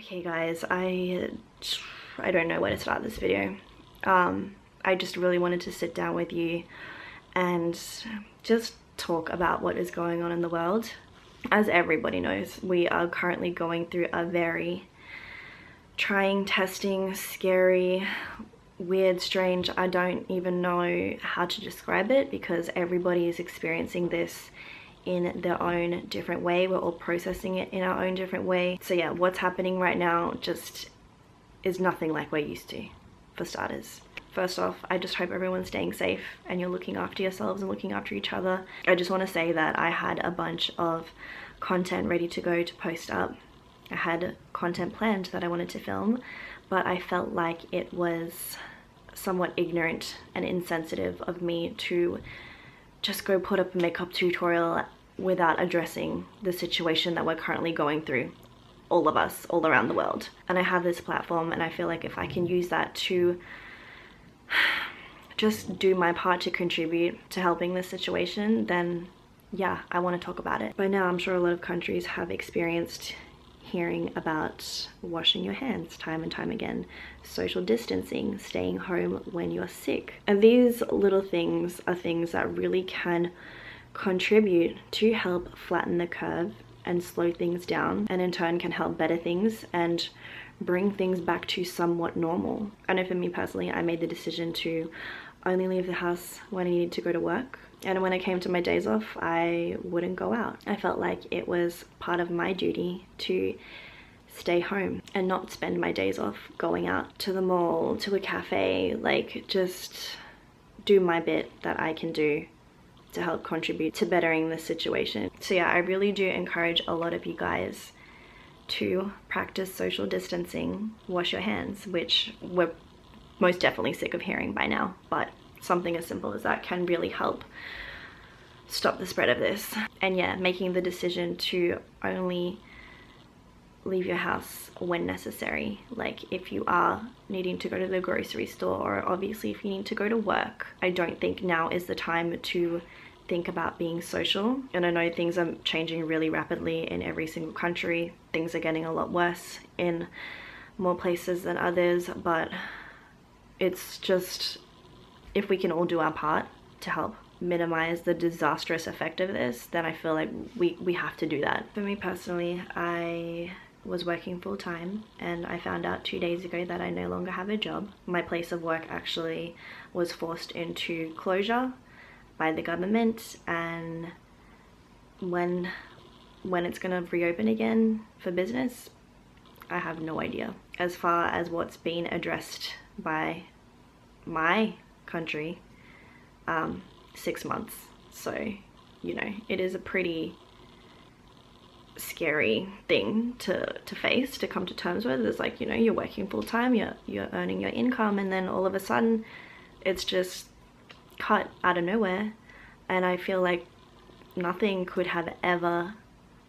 Okay guys, I don't know where to start this video. I just really wanted to sit down with you and just talk about what is going on in the world. As everybody knows, we are currently going through a very trying, testing, scary, weird, strange, I don't even know how to describe it, because everybody is experiencing this in their own different way. We're all processing it in our own different way. So yeah, what's happening right now just is nothing like we're used to, for starters. First off, I just hope everyone's staying safe and you're looking after yourselves and looking after each other. I just want to say that I had a bunch of content ready to go to post up. I had content planned that I wanted to film, but I felt like it was somewhat ignorant and insensitive of me to just go put up a makeup tutorial without addressing the situation that we're currently going through, all of us, all around the world. And I have this platform, and I feel like if I can use that to just do my part to contribute to helping this situation, then yeah, I want to talk about it. By now, I'm sure a lot of countries have experienced hearing about washing your hands time and time again, social distancing, staying home when you're sick. And these little things are things that really can contribute to help flatten the curve and slow things down, and in turn can help better things and bring things back to somewhat normal. I know for me personally, I made the decision to only leave the house when I needed to go to work. And when it came to my days off, I wouldn't go out. I felt like it was part of my duty to stay home and not spend my days off going out to the mall, to a cafe, like just do my bit that I can do to help contribute to bettering the situation. So yeah, I really do encourage a lot of you guys to practice social distancing, wash your hands, which we're most definitely sick of hearing by now, but something as simple as that can really help stop the spread of this. And yeah, making the decision to only leave your house when necessary. Like if you are needing to go to the grocery store, or obviously if you need to go to work, I don't think now is the time to think about being social. And I know things are changing really rapidly in every single country. Things are getting a lot worse in more places than others, but it's just, if we can all do our part to help minimize the disastrous effect of this, then I feel like we have to do that. For me personally, I was working full-time and I found out 2 days ago that I no longer have a job. My place of work actually was forced into closure by the government, and when it's gonna reopen again for business, I have no idea. As far as what's been addressed by my country, 6 months. So, you know, it is a pretty scary thing to face, to come to terms with. It's like, you know, you're working full-time, you're earning your income, and then all of a sudden it's just cut out of nowhere. And I feel like nothing could have ever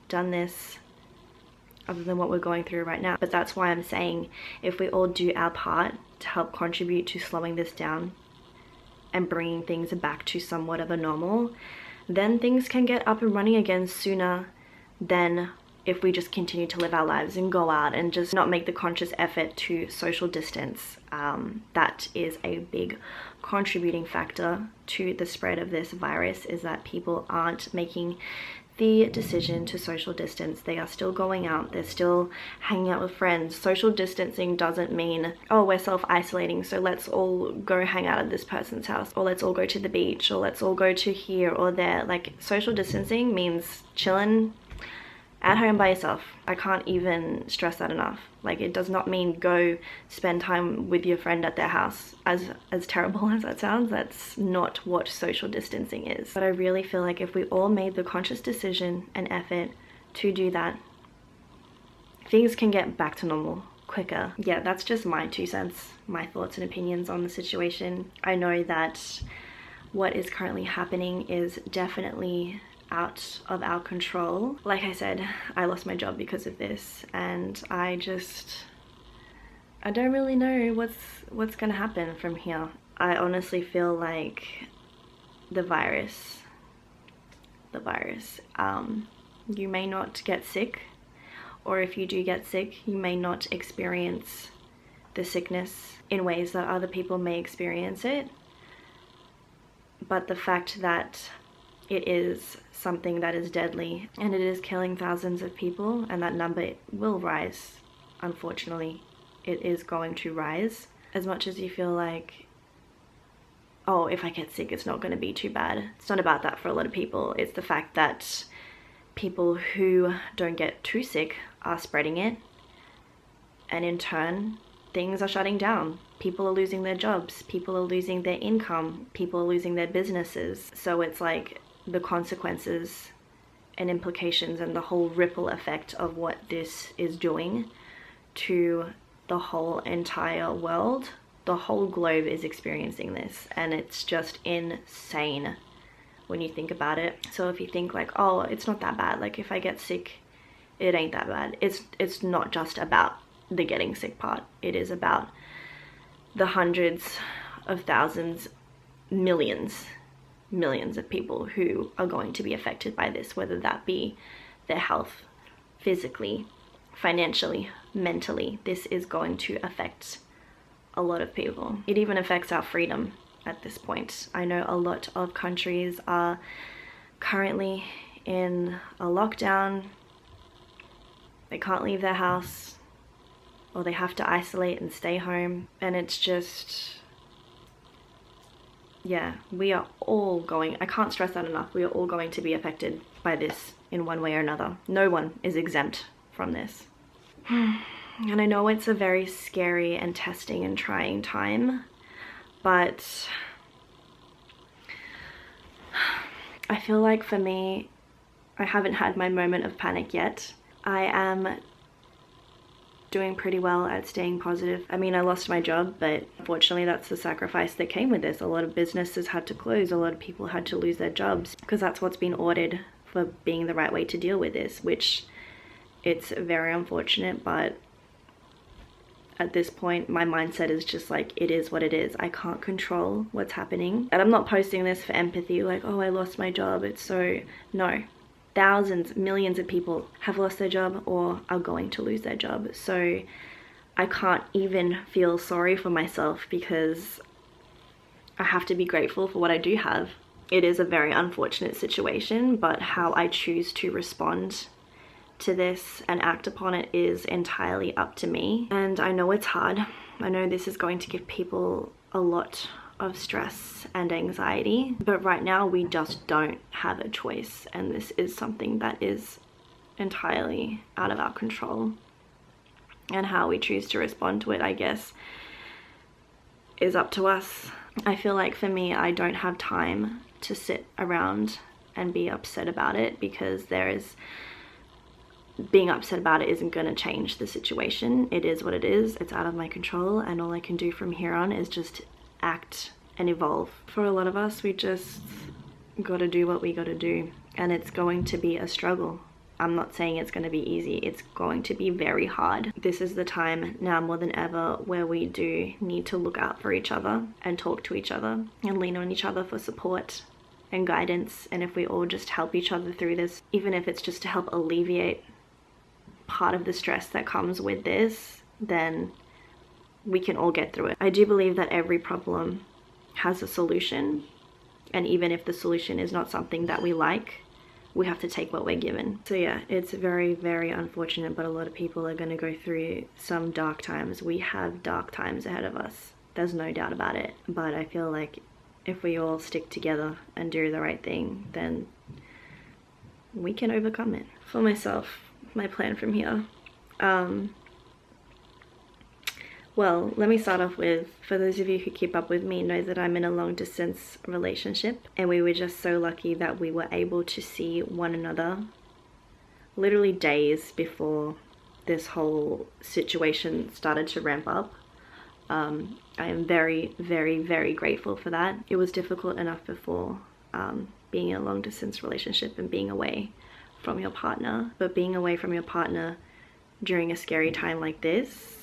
done this other than what we're going through right now. But that's why I'm saying, if we all do our part to help contribute to slowing this down and bringing things back to somewhat of a normal, then things can get up and running again sooner than if we just continue to live our lives and go out and just not make the conscious effort to social distance. That is a big contributing factor to the spread of this virus, is that people aren't making the decision to social distance. They are still going out, they're still hanging out with friends. Social distancing doesn't mean, oh, we're self-isolating, so let's all go hang out at this person's house, or let's all go to the beach, or let's all go to here or there. Like, social distancing means chilling at home by yourself. I can't even stress that enough. Like, it does not mean go spend time with your friend at their house. As terrible as that sounds, that's not what social distancing is. But I really feel like if we all made the conscious decision and effort to do that, things can get back to normal quicker. Yeah, that's just my 2 cents, my thoughts and opinions on the situation. I know that what is currently happening is definitely out of our control. Like I said, I lost my job because of this, and I don't really know what's gonna happen from here. I honestly feel like the virus, you may not get sick or if you do get sick, you may not experience the sickness in ways that other people may experience it. But the fact that it is something that is deadly and it is killing thousands of people, and that number will rise, unfortunately. It is going to rise. As much as you feel like, oh, if I get sick, it's not going to be too bad. It's not about that for a lot of people. It's the fact that people who don't get too sick are spreading it, and in turn, things are shutting down. People are losing their jobs, people are losing their income, people are losing their businesses. So it's like the consequences and implications and the whole ripple effect of what this is doing to the whole entire world. The whole globe is experiencing this, and it's just insane when you think about it. So if you think like, oh, it's not that bad, like if I get sick, it ain't that bad. It's not just about the getting sick part. It is about the hundreds of thousands, millions of people who are going to be affected by this, whether that be their health, physically, financially, mentally. This is going to affect a lot of people. It even affects our freedom at this point. I know a lot of countries are currently in a lockdown. They can't leave their house, or they have to isolate and stay home. And it's just, yeah, we are all going, I can't stress that enough, we are all going to be affected by this in one way or another. No one is exempt from this. And I know it's a very scary and testing and trying time, but I feel like for me, I haven't had my moment of panic yet. I am doing pretty well at staying positive. I mean, I lost my job, but unfortunately that's the sacrifice that came with this. A lot of businesses had to close, a lot of people had to lose their jobs, because that's what's been ordered for being the right way to deal with this, which it's very unfortunate, but at this point my mindset is just like, it is what it is. I can't control what's happening. And I'm not posting this for empathy, like, oh, I lost my job, it's so, no. Thousands, millions of people have lost their job or are going to lose their job. So I can't even feel sorry for myself, because I have to be grateful for what I do have. It is a very unfortunate situation, but how I choose to respond to this and act upon it is entirely up to me. And I know it's hard. I know this is going to give people a lot of stress and anxiety, but right now we just don't have a choice, and this is something that is entirely out of our control. And how we choose to respond to it, I guess, is up to us. I feel like for me, I don't have time to sit around and be upset about it, because being upset about it isn't going to change the situation. It is what it is. It's out of my control, and all I can do from here on is just act and evolve. For a lot of us, we just gotta do what we gotta do, and it's going to be a struggle. I'm not saying it's going to be easy. It's going to be very hard. This is the time now more than ever where we do need to look out for each other and talk to each other and lean on each other for support and guidance. And if we all just help each other through this, even if it's just to help alleviate part of the stress that comes with this, then we can all get through it. I do believe that every problem has a solution, and even if the solution is not something that we like, we have to take what we're given. So yeah, it's very, very unfortunate, but a lot of people are going to go through some dark times. We have dark times ahead of us. There's no doubt about it. But I feel like if we all stick together and do the right thing, then we can overcome it. For myself, my plan from here. Well, let me start off with, for those of you who keep up with me know that I'm in a long distance relationship, and we were just so lucky that we were able to see one another literally days before this whole situation started to ramp up. I am very, very, very grateful for that. It was difficult enough before being in a long distance relationship and being away from your partner, but being away from your partner during a scary time like this,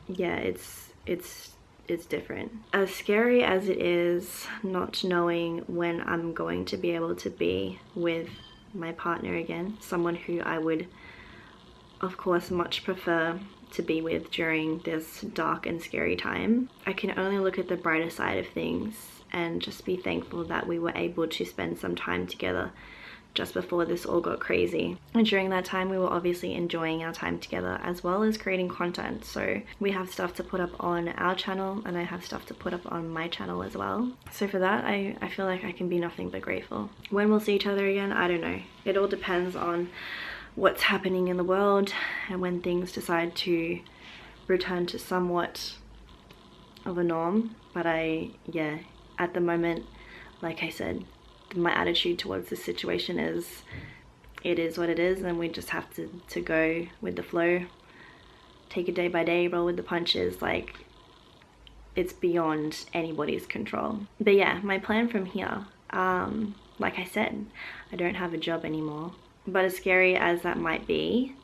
yeah, it's different. As scary as it is not knowing when I'm going to be able to be with my partner again, someone who I would of course much prefer to be with during this dark and scary time. I can only look at the brighter side of things and just be thankful that we were able to spend some time together just before this all got crazy. And during that time we were obviously enjoying our time together as well as creating content. So we have stuff to put up on our channel and I have stuff to put up on my channel as well. So for that I feel like I can be nothing but grateful. When we'll see each other again, I don't know. It all depends on what's happening in the world and when things decide to return to somewhat of a norm. But yeah, at the moment, like I said, my attitude towards this situation is it is what it is, and we just have to go with the flow, take it day by day, roll with the punches. Like, it's beyond anybody's control. But yeah, my plan from here, like I said, I don't have a job anymore, but as scary as that might be,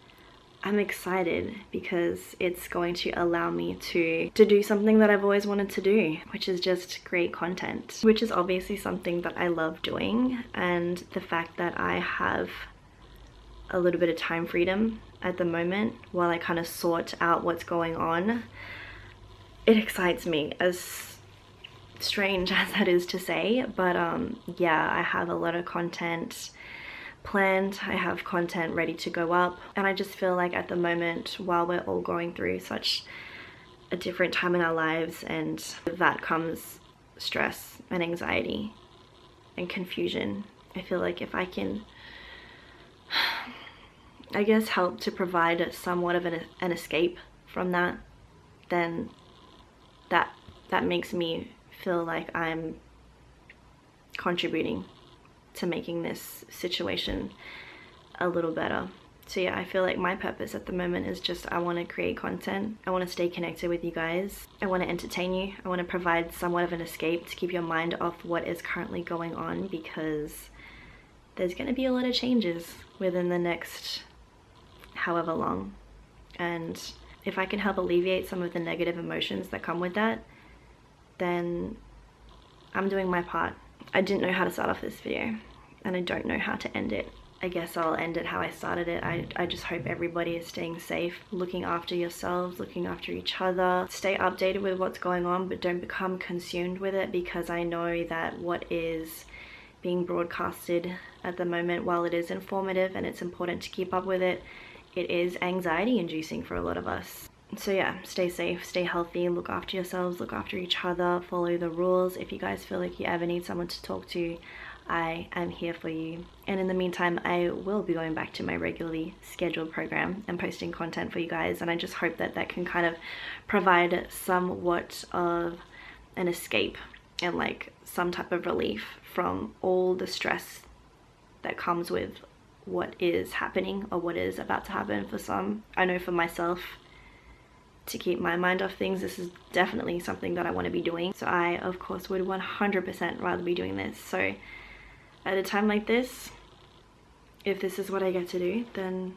I'm excited because it's going to allow me to do something that I've always wanted to do, which is just create content, which is obviously something that I love doing. And the fact that I have a little bit of time freedom at the moment while I kind of sort out what's going on, it excites me, as strange as that is to say. But yeah, I have a lot of content planned, I have content ready to go up, and I just feel like at the moment, while we're all going through such a different time in our lives, and with that comes stress and anxiety and confusion, I feel like if I can, I guess, help to provide somewhat of an escape from that, then that makes me feel like I'm contributing to making this situation a little better. So yeah, I feel like my purpose at the moment is just I want to create content, I want to stay connected with you guys, I want to entertain you, I want to provide somewhat of an escape to keep your mind off what is currently going on, because there's going to be a lot of changes within the next however long, and if I can help alleviate some of the negative emotions that come with that, then I'm doing my part. I didn't know how to start off this video, and I don't know how to end it. I guess I'll end it how I started it. I just hope everybody is staying safe, looking after yourselves, looking after each other. Stay updated with what's going on, but don't become consumed with it, because I know that what is being broadcasted at the moment, while it is informative and it's important to keep up with it, it is anxiety inducing for a lot of us. So yeah, stay safe, stay healthy, look after yourselves, look after each other, follow the rules. If you guys feel like you ever need someone to talk to, I am here for you. And in the meantime, I will be going back to my regularly scheduled program and posting content for you guys, and I just hope that that can kind of provide somewhat of an escape and like some type of relief from all the stress that comes with what is happening or what is about to happen for some. I know for myself, to keep my mind off things, this is definitely something that I want to be doing. So I of course would 100% rather be doing this. So at a time like this, if this is what I get to do, then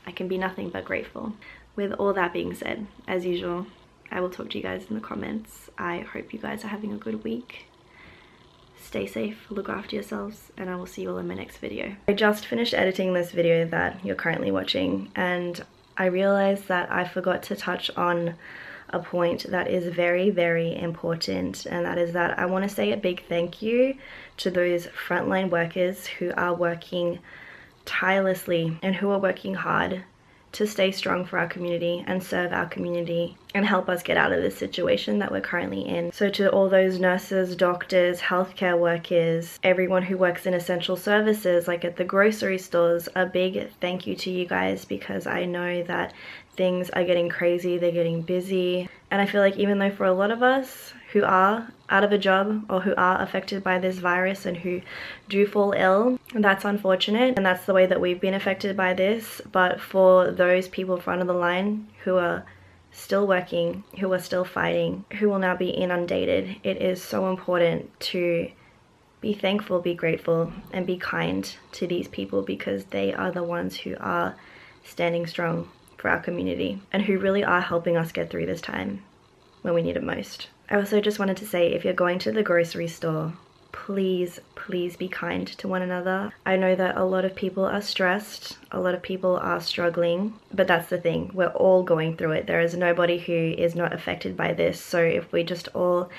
I can be nothing but grateful. With all that being said, as usual, I will talk to you guys in the comments. I hope you guys are having a good week. Stay safe, look after yourselves, and I will see you all in my next video. I just finished editing this video that you're currently watching, and I realized that I forgot to touch on a point that is very, very important, and that is that I want to say a big thank you to those frontline workers who are working tirelessly and who are working hard to stay strong for our community and serve our community and help us get out of this situation that we're currently in. So to all those nurses, doctors, healthcare workers, everyone who works in essential services like at the grocery stores, a big thank you to you guys, because I know that things are getting crazy, they're getting busy, and I feel like even though for a lot of us who are out of a job or who are affected by this virus and who do fall ill, that's unfortunate, and that's the way that we've been affected by this. But for those people front of the line who are still working, who are still fighting, who will now be inundated, it is so important to be thankful, be grateful, and be kind to these people, because they are the ones who are standing strong for our community and who really are helping us get through this time when we need it most. I also just wanted to say, if you're going to the grocery store, please, please be kind to one another. I know that a lot of people are stressed, a lot of people are struggling, but that's the thing, we're all going through it. There is nobody who is not affected by this. So if we just all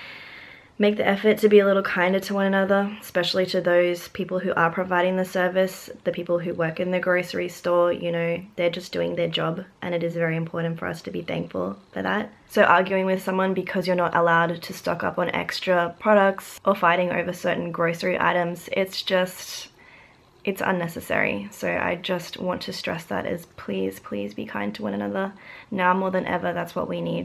make the effort to be a little kinder to one another, especially to those people who are providing the service, the people who work in the grocery store, you know, they're just doing their job, and it is very important for us to be thankful for that. So arguing with someone because you're not allowed to stock up on extra products or fighting over certain grocery items, it's unnecessary. So I just want to stress that is please, please be kind to one another. Now more than ever, that's what we need.